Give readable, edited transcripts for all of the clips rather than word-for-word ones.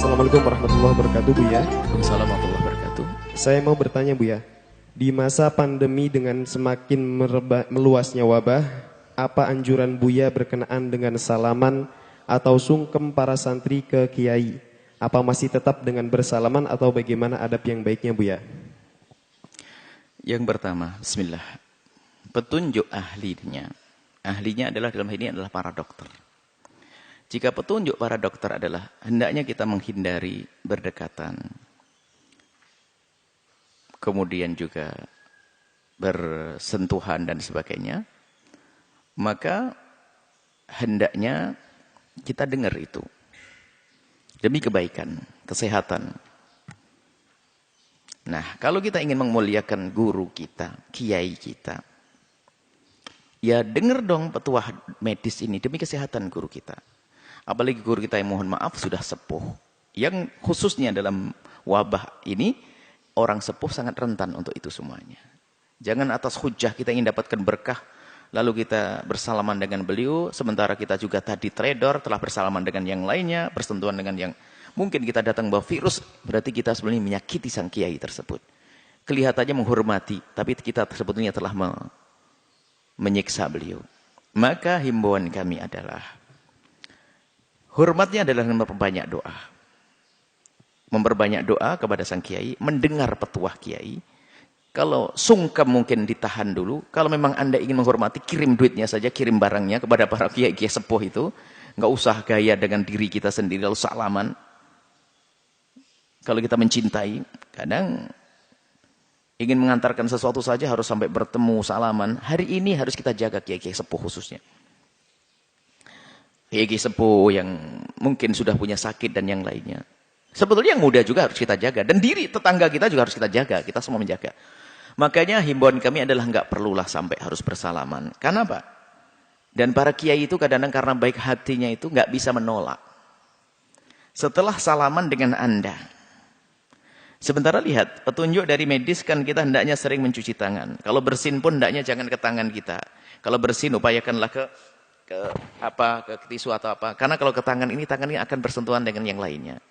Assalamualaikum warahmatullahi wabarakatuh, Buya. Waalaikumsalam warahmatullahi wabarakatuh. Saya mau bertanya, Buya. Di masa pandemi dengan semakin meluasnya wabah, apa anjuran Buya berkenaan dengan salaman atau sungkem para santri ke kiai? Apa masih tetap dengan bersalaman atau bagaimana adab yang baiknya, Buya? Yang pertama, bismillah. Petunjuk ahlinya. Ahlinya adalah dalam hal ini adalah para dokter. Jika petunjuk para dokter adalah hendaknya kita menghindari berdekatan. Kemudian juga bersentuhan dan sebagainya. Maka hendaknya kita dengar itu. Demi kebaikan, kesehatan. Nah, kalau kita ingin memuliakan guru kita, kiai kita, ya dengar dong petuah medis ini demi kesehatan guru kita. Apalagi guru kita yang mohon maaf sudah sepuh. Yang khususnya dalam wabah ini, orang sepuh sangat rentan untuk itu semuanya. Jangan atas hujah kita ingin dapatkan berkah, lalu kita bersalaman dengan beliau, sementara kita juga tadi trader, telah bersalaman dengan yang lainnya, bersentuhan dengan yang mungkin kita datang bawa virus, berarti kita sebenarnya menyakiti sang kiai tersebut. Kelihatannya menghormati, tapi kita sebetulnya telah menyiksa beliau. Maka himbauan kami adalah, hormatnya adalah memperbanyak doa. Memperbanyak doa kepada sang kiai, mendengar petuah kiai. Kalau sungkem mungkin ditahan dulu. Kalau memang Anda ingin menghormati, kirim duitnya saja, kirim barangnya kepada para kiai-kiai sepuh itu. Nggak usah gaya dengan diri kita sendiri, lalu salaman. Kalau kita mencintai, kadang ingin mengantarkan sesuatu saja harus sampai bertemu, salaman. Hari ini harus kita jaga kiai-kiai sepuh khususnya. Kiai sepuh yang mungkin sudah punya sakit dan yang lainnya. Sebetulnya yang muda juga harus kita jaga. Dan diri tetangga kita juga harus kita jaga. Kita semua menjaga. Makanya himbauan kami adalah nggak perlulah sampai harus bersalaman. Karena apa? Dan para kiai itu kadang-kadang karena baik hatinya itu nggak bisa menolak. Setelah salaman dengan Anda. Sementara lihat, petunjuk dari medis kan kita hendaknya sering mencuci tangan. Kalau bersin pun hendaknya jangan ke tangan kita. Kalau bersin upayakanlah ke tisu atau apa. Karena kalau ke tangan ini akan bersentuhan dengan yang lainnya.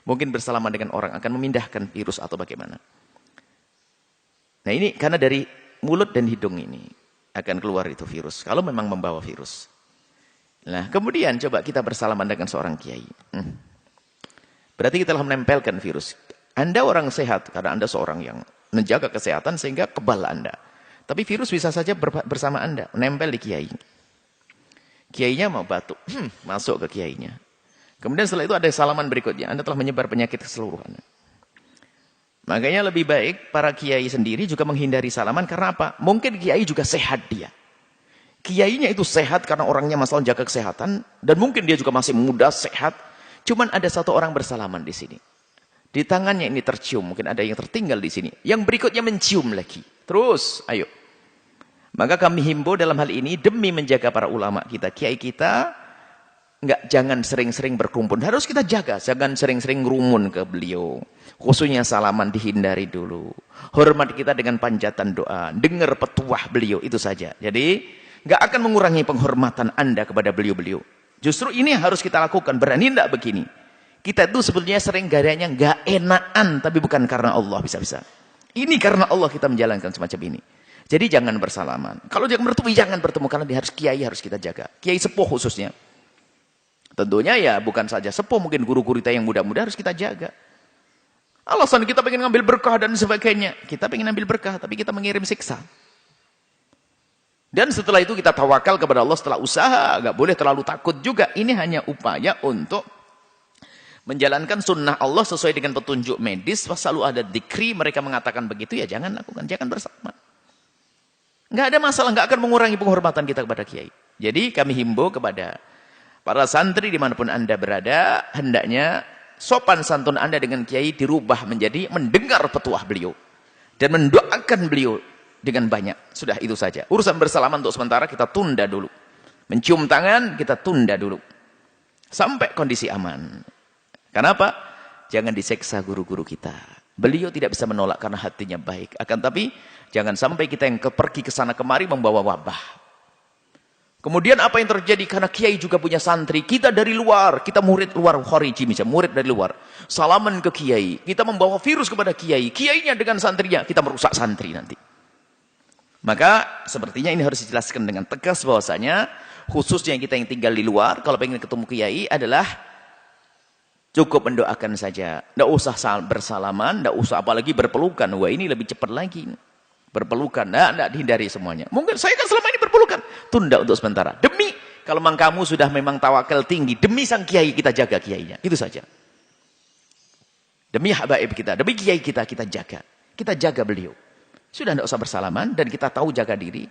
Mungkin bersalaman dengan orang akan memindahkan virus atau bagaimana. Nah ini karena dari mulut dan hidung ini akan keluar itu virus. Kalau memang membawa virus. Nah kemudian coba kita bersalaman dengan seorang kiai. Berarti kita telah menempelkan virus. Anda orang sehat karena Anda seorang yang menjaga kesehatan sehingga kebal Anda. Tapi virus bisa saja bersama Anda, menempel di kiai. Kiainya mau batuk, masuk ke kiainya. Kemudian setelah itu ada salaman berikutnya. Anda telah menyebar penyakit keseluruhan. Makanya lebih baik para kiai sendiri juga menghindari salaman. Karena apa? Mungkin kiai juga sehat dia. Kiainya itu sehat karena orangnya masalah jaga kesehatan. Dan mungkin dia juga masih muda, sehat. Cuman ada satu orang bersalaman di sini. Di tangannya ini tercium. Mungkin ada yang tertinggal di sini. Yang berikutnya mencium lagi. Terus, ayo. Maka kami himbau dalam hal ini demi menjaga para ulama kita, kiai kita, jangan sering-sering berkumpul. Harus kita jaga, jangan sering-sering rumun ke beliau. Khususnya salaman dihindari dulu. Hormat kita dengan panjatan doa, dengar petuah beliau itu saja. Jadi nggak akan mengurangi penghormatan Anda kepada beliau-beliau. Justru ini harus kita lakukan. Berani enggak begini? Kita itu sebetulnya sering gadanya nggak enakan, tapi bukan karena Allah bisa-bisa. Ini karena Allah kita menjalankan semacam ini. Jadi jangan bersalaman. Kalau jangan bertemu, jangan bertemu. Karena dia harus kiai, harus kita jaga. Kiai sepuh khususnya. Tentunya ya bukan saja sepuh. Mungkin guru-guru kita yang muda-muda harus kita jaga. Alasan kita pengen ngambil berkah dan sebagainya. Kita pengen ambil berkah, tapi kita mengirim siksa. Dan setelah itu kita tawakal kepada Allah setelah usaha. Gak boleh terlalu takut juga. Ini hanya upaya untuk menjalankan sunnah Allah sesuai dengan petunjuk medis. Selalu ada dzikri, mereka mengatakan begitu, ya jangan lakukan. Jangan bersalaman. Nggak ada masalah, nggak akan mengurangi penghormatan kita kepada kiai. Jadi kami himbau kepada para santri dimanapun Anda berada, hendaknya sopan santun Anda dengan kiai dirubah menjadi mendengar petuah beliau. Dan mendoakan beliau dengan banyak. Sudah itu saja. Urusan bersalaman untuk sementara kita tunda dulu. Mencium tangan kita tunda dulu. Sampai kondisi aman. Kenapa? Jangan diseksa guru-guru kita. Beliau tidak bisa menolak karena hatinya baik. Akan tapi jangan sampai kita yang pergi ke sana kemari membawa wabah. Kemudian apa yang terjadi? Karena kiai juga punya santri. Kita dari luar, kita murid luar khariji misalnya, murid dari luar. Salaman ke kiai. Kita membawa virus kepada kiai. Kiainya dengan santrinya, kita merusak santri nanti. Maka sepertinya ini harus dijelaskan dengan tegas bahwasanya khususnya kita yang tinggal di luar, kalau pengen ketemu kiai adalah cukup mendoakan saja. Tidak usah bersalaman, tidak usah apalagi berpelukan. Wah, ini lebih cepat lagi. Berpelukan, tidak dihindari semuanya. Mungkin saya kan selama ini berpelukan. Tunda untuk sementara. Demi, kalau memang kamu sudah memang tawakal tinggi, demi sang kiai kita jaga kiainya. Itu saja. Demi habaib kita, demi kiai kita jaga. Kita jaga beliau. Sudah tidak usah bersalaman dan kita tahu jaga diri.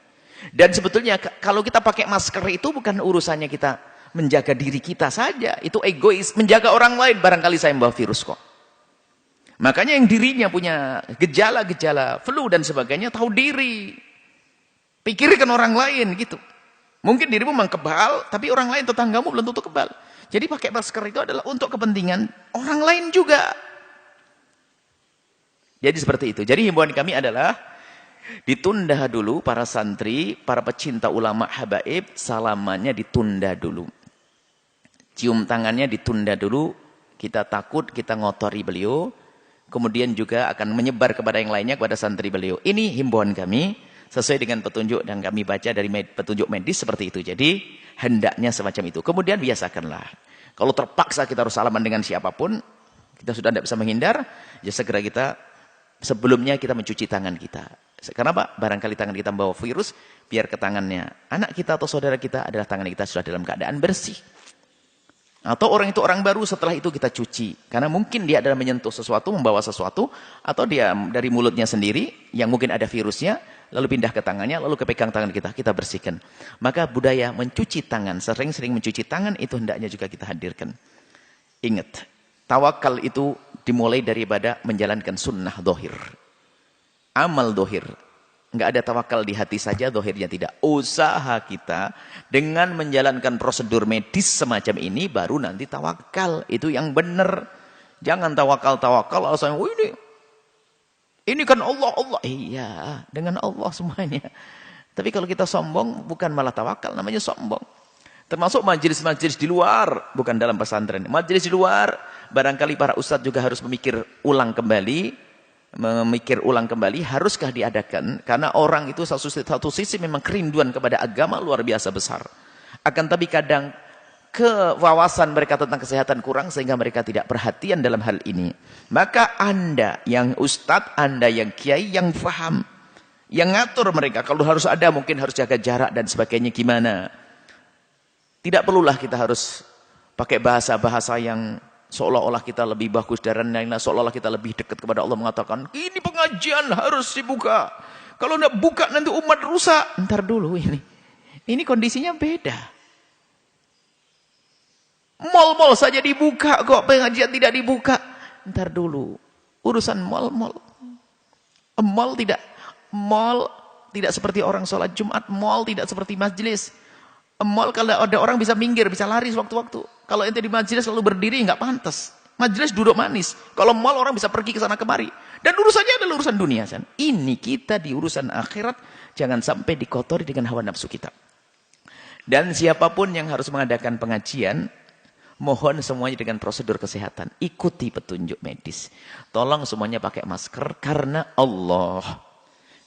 Dan sebetulnya kalau kita pakai masker itu bukan urusannya kita menjaga diri kita saja. Itu egois. Menjaga orang lain, barangkali saya membawa virus kok. Makanya yang dirinya punya gejala-gejala flu dan sebagainya, tahu diri. Pikirkan orang lain gitu. Mungkin dirimu memang kebal, tapi orang lain tetanggamu belum tentu kebal. Jadi pakai masker itu adalah untuk kepentingan orang lain juga. Jadi seperti itu. Jadi himbauan kami adalah ditunda dulu para santri, para pecinta ulama habaib, salamannya ditunda dulu. Cium tangannya ditunda dulu. Kita takut kita ngotori beliau. Kemudian juga akan menyebar kepada yang lainnya, kepada santri beliau. Ini himbauan kami, sesuai dengan petunjuk dan kami baca dari petunjuk medis seperti itu. Jadi, hendaknya semacam itu. Kemudian biasakanlah. Kalau terpaksa kita harus salaman dengan siapapun, kita sudah tidak bisa menghindar, ya segera kita, sebelumnya kita mencuci tangan kita. Kenapa? Barangkali tangan kita membawa virus, biar ke tangannya anak kita atau saudara kita adalah tangan kita sudah dalam keadaan bersih. Atau orang itu orang baru, setelah itu kita cuci. Karena mungkin dia adalah menyentuh sesuatu, membawa sesuatu, atau dia dari mulutnya sendiri, yang mungkin ada virusnya, lalu pindah ke tangannya, lalu kepegang tangan kita bersihkan. Maka budaya mencuci tangan, sering-sering mencuci tangan, itu hendaknya juga kita hadirkan. Ingat, tawakal itu dimulai daripada menjalankan sunnah dohir. Amal dohir. Enggak ada tawakal di hati saja, dohirnya tidak. Usaha kita dengan menjalankan prosedur medis semacam ini, baru nanti tawakal. Itu yang benar. Jangan tawakal-tawakal, alasan, oh ini kan Allah. Iya, dengan Allah semuanya. Tapi kalau kita sombong, bukan malah tawakal, namanya sombong. Termasuk majelis-majelis di luar, bukan dalam pesantren. Majelis di luar, barangkali para ustadz juga harus memikir ulang kembali, haruskah diadakan? Karena orang itu satu sisi memang kerinduan kepada agama luar biasa besar. Akan tapi kadang kewawasan mereka tentang kesehatan kurang sehingga mereka tidak perhatian dalam hal ini. Maka Anda yang ustadz, Anda yang kiai yang faham, yang ngatur mereka. Kalau harus ada mungkin harus jaga jarak dan sebagainya gimana. Tidak perlulah kita harus pakai bahasa-bahasa yang seolah-olah kita lebih bagus dari lain, seolah-olah kita lebih dekat kepada Allah, mengatakan, ini pengajian harus dibuka. Kalau tidak buka nanti umat rusak. Ntar dulu ini. Ini kondisinya beda. Mal-mal saja dibuka kok, pengajian tidak dibuka. Ntar dulu. Urusan mal-mal. Mal tidak seperti orang sholat Jumat. Mal tidak seperti majelis. Mal kalau ada orang bisa minggir, bisa lari sewaktu-waktu. Kalau ente di majelis selalu berdiri, nggak pantas. Majelis duduk manis. Kalau mal orang bisa pergi ke sana kemari. Dan urusannya adalah urusan dunia. San. Ini kita di urusan akhirat, jangan sampai dikotori dengan hawa nafsu kita. Dan siapapun yang harus mengadakan pengajian, mohon semuanya dengan prosedur kesehatan. Ikuti petunjuk medis. Tolong semuanya pakai masker karena Allah.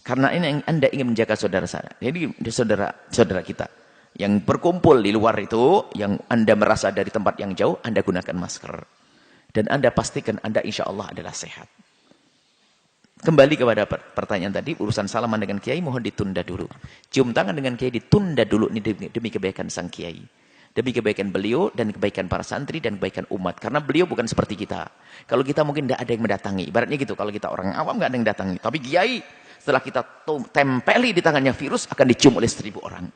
Karena ini Anda ingin menjaga saudara saya. Jadi saudara kita. Yang berkumpul di luar itu, yang Anda merasa dari tempat yang jauh, Anda gunakan masker. Dan Anda pastikan Anda insya Allah adalah sehat. Kembali kepada pertanyaan tadi, urusan salaman dengan kiai mohon ditunda dulu. Cium tangan dengan kiai ditunda dulu ini demi kebaikan sang kiai. Demi kebaikan beliau dan kebaikan para santri dan kebaikan umat. Karena beliau bukan seperti kita. Kalau kita mungkin tidak ada yang mendatangi. Ibaratnya gitu, kalau kita orang awam tidak ada yang datangi. Tapi kiai, setelah kita tempeli di tangannya virus, akan dicium oleh 1000 orang.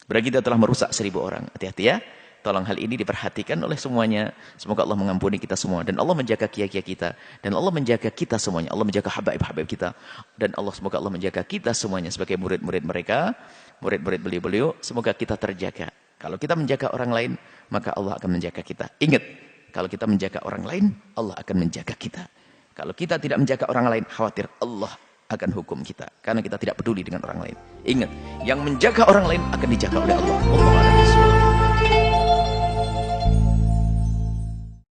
Berarti kita telah merusak 1000 orang. Hati-hati ya. Tolong hal ini diperhatikan oleh semuanya. Semoga Allah mengampuni kita semua. Dan Allah menjaga kiai-kiai kita. Dan Allah menjaga kita semuanya. Allah menjaga habaib-habaib kita. Dan semoga Allah menjaga kita semuanya sebagai murid-murid mereka. Murid-murid beliau-beliau. Semoga kita terjaga. Kalau kita menjaga orang lain, maka Allah akan menjaga kita. Ingat, kalau kita menjaga orang lain, Allah akan menjaga kita. Kalau kita tidak menjaga orang lain, khawatir Allah akan hukum kita. Karena kita tidak peduli dengan orang lain. Ingat, yang menjaga orang lain akan dijaga oleh Allah. Allah